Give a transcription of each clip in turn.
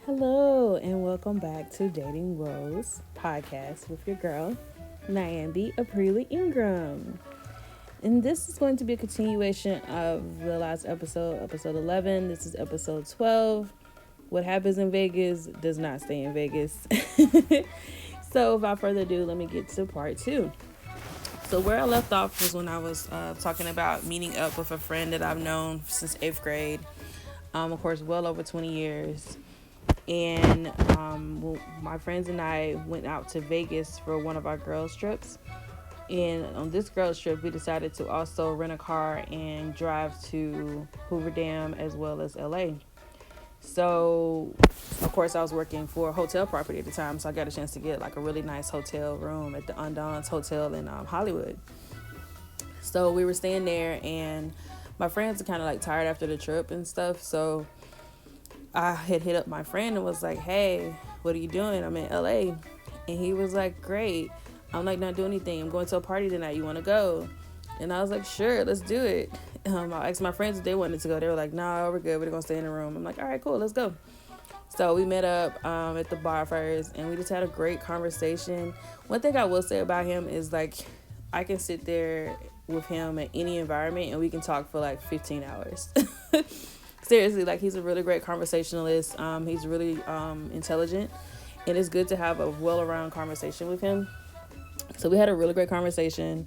Hello, and welcome back to Dating Woes podcast with your girl, Nyambi Aprile Ingram. And this is going to be a continuation of the last episode, episode 11. This is episode 12. What happens in Vegas does not stay in Vegas. So, without further ado, let me get to part two. So, where I left off was when I was talking about meeting up with a friend that I've known since 8th grade. Of course, well over 20 years. And my friends and I went out to Vegas for one of our girls' trips. And on this girls' trip, we decided to also rent a car and drive to Hoover Dam as well as LA. So, of course, I was working for a hotel property at the time, so I got a chance to get like a really nice hotel room at the Undance Hotel in Hollywood. So we were staying there, and my friends are kind of like tired after the trip and stuff, so I had hit up my friend and was like, hey, what are you doing? I'm in LA. And he was like, great. I'm like, not doing anything. I'm going to a party tonight. You want to go? And I was like, sure, let's do it. I asked my friends if they wanted to go. They were like, no, we're good. We're going to stay in the room. I'm like, all right, cool, let's go. So we met up at the bar first, and we just had a great conversation. One thing I will say about him is like, I can sit there with him in any environment and we can talk for like 15 hours. Seriously, like, he's a really great conversationalist. He's really intelligent, and it's good to have a well-rounded conversation with him. So we had a really great conversation.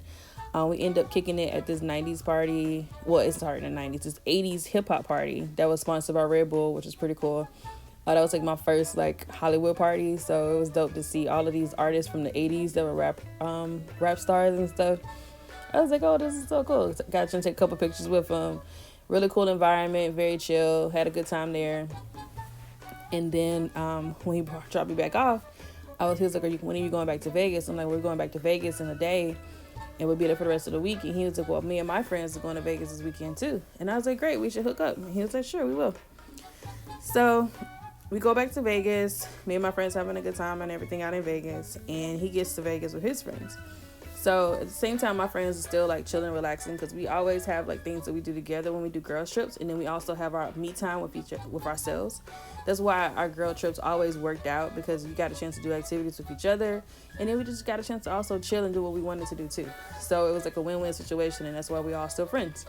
We ended up kicking it at this 90s party. Well, it started in the 90s. This 80s hip-hop party that was sponsored by Red Bull, which is pretty cool. That was like my first like Hollywood party, so it was dope to see all of these artists from the 80s that were rap stars and stuff. I was like, oh, this is so cool. Got to take a couple pictures with them. Really cool environment, very chill, had a good time there. And then when he dropped me back off, he was like, when are you going back to Vegas? I'm like, we're going back to Vegas in a day, and we'll be there for the rest of the week. And he was like, well, me and my friends are going to Vegas this weekend too. And I was like, great, we should hook up. And he was like, sure, we will. So we go back to Vegas. Me and my friends having a good time and everything out in Vegas. And he gets to Vegas with his friends. So at the same time, my friends are still like chilling, relaxing, because we always have like things that we do together when we do girls trips, and then we also have our me time with ourselves. That's why our girl trips always worked out, because we got a chance to do activities with each other, and then we just got a chance to also chill and do what we wanted to do too. So it was like a win-win situation, and that's why we all still friends.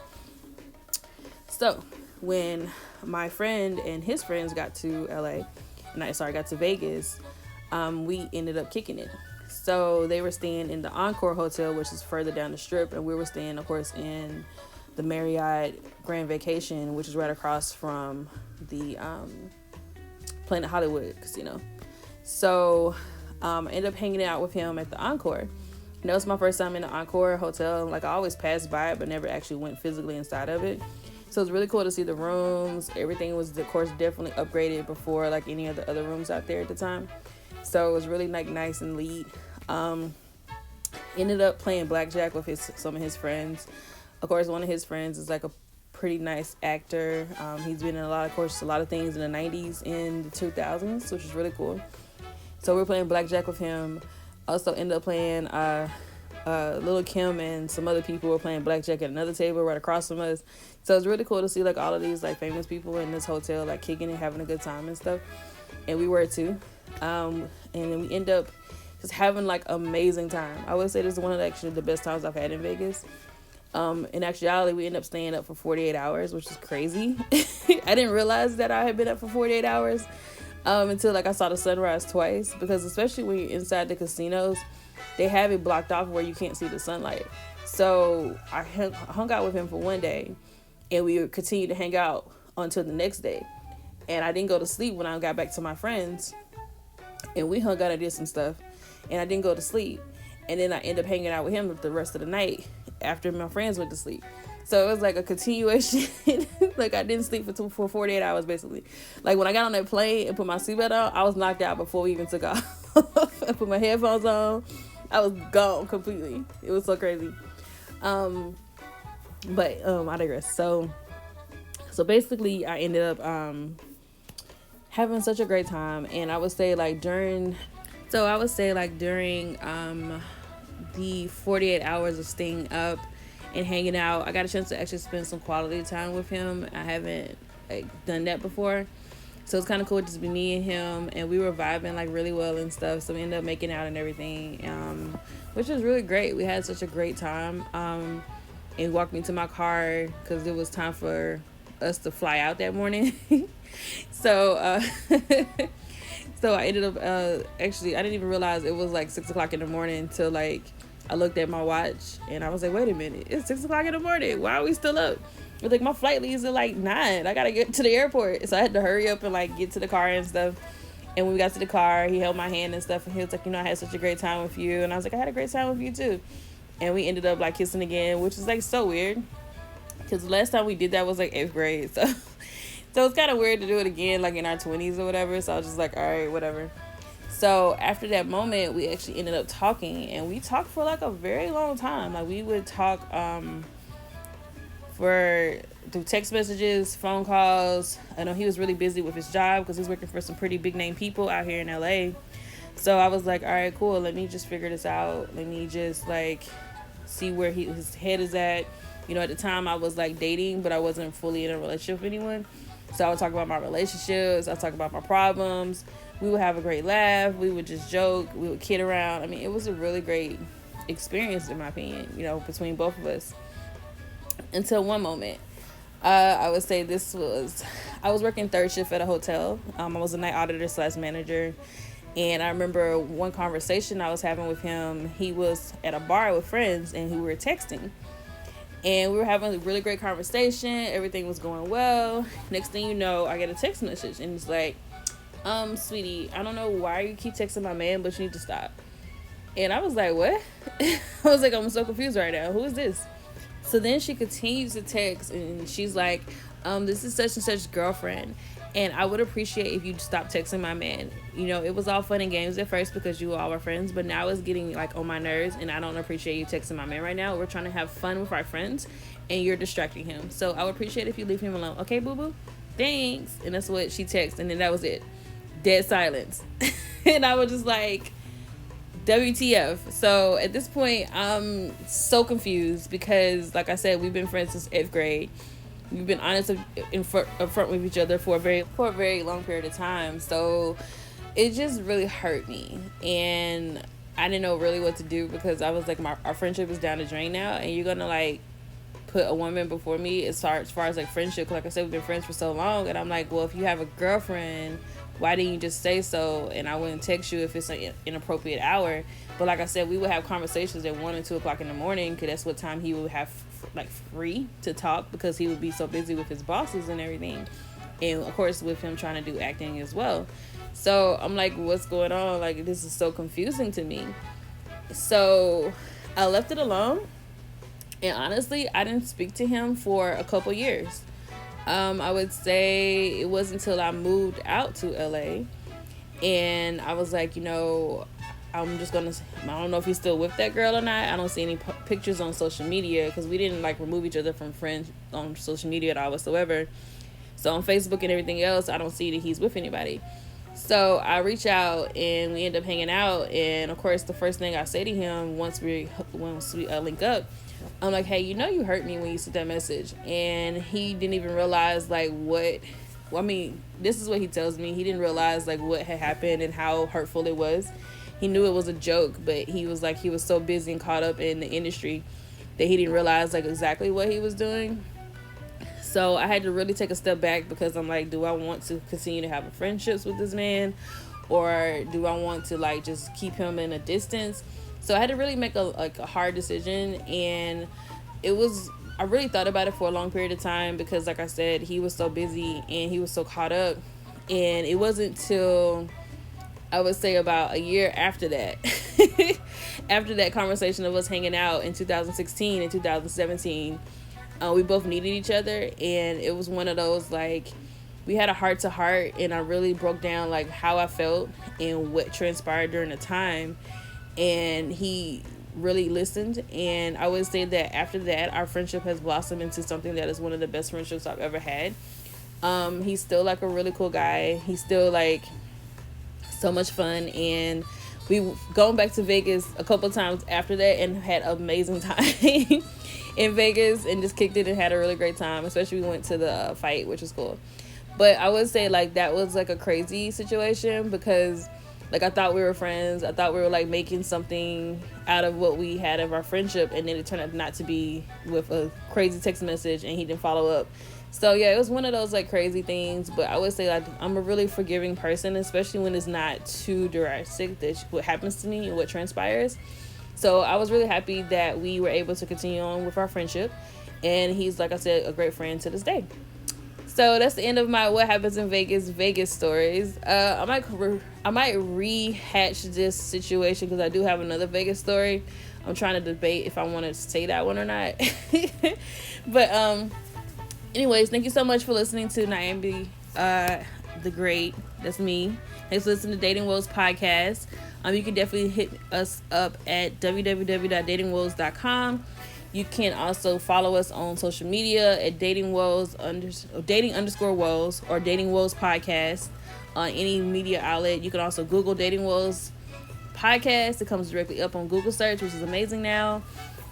So when my friend and his friends got to got to Vegas, we ended up kicking it. So they were staying in the Encore Hotel, which is further down the strip, and we were staying, of course, in the Marriott Grand Vacation, which is right across from the Planet Hollywood Casino. So I ended up hanging out with him at the Encore. And that was my first time in the Encore Hotel. Like, I always passed by it, but never actually went physically inside of it. So it was really cool to see the rooms. Everything was, of course, definitely upgraded before like any of the other rooms out there at the time. So it was really like nice and neat. Ended up playing blackjack with some of his friends. Of course, one of his friends is like a pretty nice actor. He's been in a lot of things in the 90s and the 2000s, which is really cool. So we're playing blackjack with him. Also ended up playing Lil' Kim and some other people were playing blackjack at another table right across from us. So it's really cool to see like all of these like famous people in this hotel like kicking it, having a good time and stuff. And we were too. And then we end up just having like amazing time. I would say this is one of the best times I've had in Vegas. In actuality, we ended up staying up for 48 hours, which is crazy. I didn't realize that I had been up for 48 hours until like I saw the sunrise twice, because especially when you're inside the casinos, they have it blocked off where you can't see the sunlight. So I hung out with him for one day, and we would continue to hang out until the next day. And I didn't go to sleep when I got back to my friends, and we hung out and did some stuff, and I didn't go to sleep. And then I ended up hanging out with him the rest of the night after my friends went to sleep. So it was like a continuation. Like, I didn't sleep for 48 hours basically. Like, when I got on that plane and put my seatbelt on, I was knocked out before we even took off. I put my headphones on. I was gone completely. It was so crazy. But I digress. So basically I ended up having such a great time. And I would say like during the 48 hours of staying up and hanging out, I got a chance to actually spend some quality time with him. I haven't done that before. So it's kind of cool just be me and him, and we were vibing like really well and stuff. So we ended up making out and everything, which was really great. We had such a great time. And he walked me to my car because it was time for us to fly out that morning. So so I ended up actually I didn't even realize it was like 6 o'clock in the morning till like I looked at my watch and I was like, wait a minute, it's 6 o'clock in the morning. Why are we still up? It's like my flight leaves at like 9. I gotta get to the airport. So I had to hurry up and like get to the car and stuff. And when we got to the car, he held my hand and stuff, and he was like, I had such a great time with you. And I was like, I had a great time with you too. And we ended up like kissing again, which is like so weird because the last time we did that was like 8th grade. So it's kind of weird to do it again like in our 20s or whatever. So I was just like, all right, whatever. So after that moment, we actually ended up talking, and we talked for like a very long time. Like we would talk through text messages, phone calls. I know he was really busy with his job because he's working for some pretty big name people out here in LA. So I was like, all right, cool. Let me just figure this out. Let me just like see where his head is at. At the time I was like dating, but I wasn't fully in a relationship with anyone. So I would talk about my relationships. I would talk about my problems. We would have a great laugh. We would just joke. We would kid around. I mean, it was a really great experience in my opinion, between both of us. Until one moment. I would say I was working third shift at a hotel. I was a night auditor / manager. And I remember one conversation I was having with him. He was at a bar with friends and we were texting. And we were having a really great conversation. Everything was going well. Next thing you know, I get a text message and it's like, sweetie, I don't know why you keep texting my man, but you need to stop. And I was like, what? I was like, I'm so confused right now. Who is this? So then she continues to text and she's like, this is such and such girlfriend. And I would appreciate if you stop texting my man. It was all fun and games at first because you all were friends, but now it's getting like on my nerves and I don't appreciate you texting my man right now. We're trying to have fun with our friends and you're distracting him. So I would appreciate if you leave him alone. Okay, boo-boo? Thanks. And that's what she texted. And then that was it. Dead silence. And I was just like, WTF. So at this point, I'm so confused because, like I said, we've been friends since 8th grade. We've been honest in front with each other for a very long period of time. So it just really hurt me, and I didn't know really what to do because I was like, our friendship is down the drain now, and you're gonna like put a woman before me as far as like friendship. Cause like I said, we've been friends for so long, and I'm like, well, if you have a girlfriend, why didn't you just say so? And I wouldn't text you if it's an inappropriate hour. But like I said, we would have conversations at 1 and 2 o'clock in the morning because that's what time he would have like free to talk because he would be so busy with his bosses and everything. And of course with him trying to do acting as well. So I'm like, what's going on? Like, this is so confusing to me. So I left it alone. And honestly, I didn't speak to him for a couple years. I would say it wasn't until I moved out to LA and I was like, I'm just gonna, I don't know if he's still with that girl or not. I don't see any pictures on social media because we didn't like remove each other from friends on social media at all whatsoever. So on Facebook and everything else, I don't see that he's with anybody. So I reach out and we end up hanging out. And of course, the first thing I say to him once we link up, I'm like, hey, you hurt me when you sent that message. And he didn't even realize like this is what he tells me. He didn't realize like what had happened and how hurtful it was. He knew it was a joke, but he was so busy and caught up in the industry that he didn't realize like exactly what he was doing. So I had to really take a step back because I'm like, do I want to continue to have friendships with this man, or do I want to like just keep him in a distance? So I had to really make a hard decision, and I really thought about it for a long period of time because like I said, he was so busy and he was so caught up, and it wasn't till I would say about a year after that, after that conversation of us hanging out in 2016 and 2017, we both needed each other. And it was one of those, like, we had a heart to heart, and I really broke down like how I felt and what transpired during the time. And he really listened. And I would say that after that, our friendship has blossomed into something that is one of the best friendships I've ever had. He's still like a really cool guy. He's still like so much fun, and we gone back to Vegas a couple times after that and had an amazing time in Vegas and just kicked it and had a really great time. Especially we went to the fight, which was cool. But I would say like that was like a crazy situation because like I thought we were friends. I thought we were like making something out of what we had of our friendship, and then it turned out not to be with a crazy text message, and he didn't follow up. So yeah, it was one of those like crazy things. But I would say like I'm a really forgiving person, especially when it's not too drastic that what happens to me and what transpires. So I was really happy that we were able to continue on with our friendship, and he's, like I said, a great friend to this day. So that's the end of my what happens in Vegas stories. I might rehatch this situation because I do have another Vegas story. I'm trying to debate if I want to say that one or not. But anyways, thank you so much for listening to Nyambi the Great. That's me. Thanks for listening to Dating Woes podcast. You can definitely hit us up at www.datingwoes.com. You can also follow us on social media at dating underscore woes or Dating Woes podcast on any media outlet. You can also Google Dating Woes podcast. It comes directly up on Google search, which is amazing now.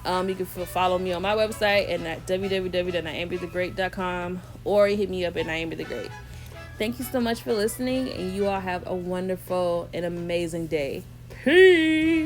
You can follow me on my website and at www.nyambithegreat.com, or hit me up at Nyambi the Great. Thank you so much for listening, and you all have a wonderful and amazing day. Peace.